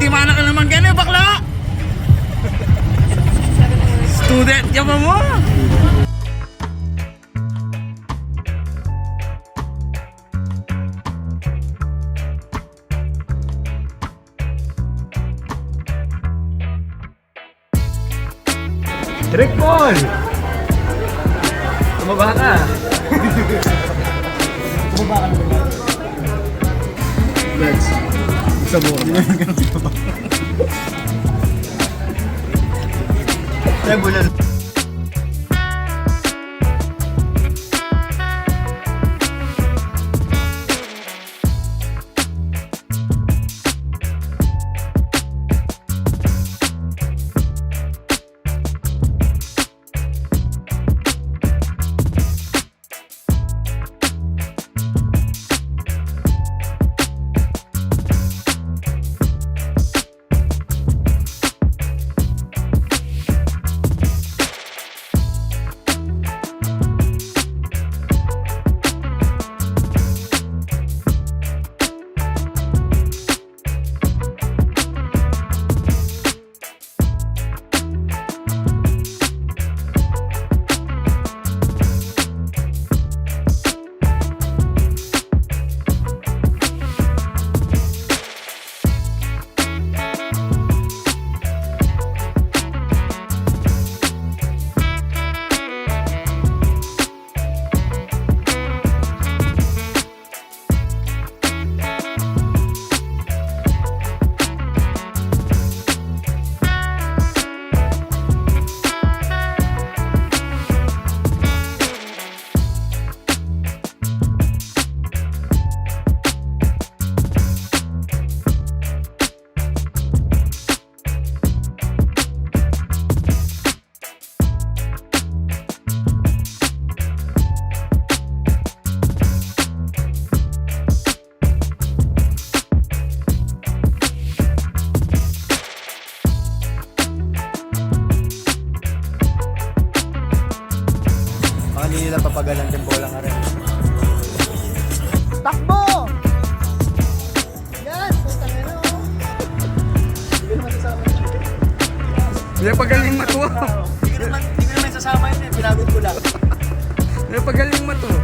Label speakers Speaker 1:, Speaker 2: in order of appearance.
Speaker 1: Timana ka naman gano'n, bakla! Student ka pa mo!
Speaker 2: Direct Paul! Tumaba ka! Tumaba ka naman. Let's. Isa mo. Tayo bulan. Hindi nila papagalan din bola nga rin. Takbo! Yan! Putang ina oh! Hindi naman sasama yun.
Speaker 1: Hindi pagaling matuwa.
Speaker 2: Hindi ko naman sasama yun eh. Pinagot ko lang.
Speaker 1: Hindi pagaling matuwa.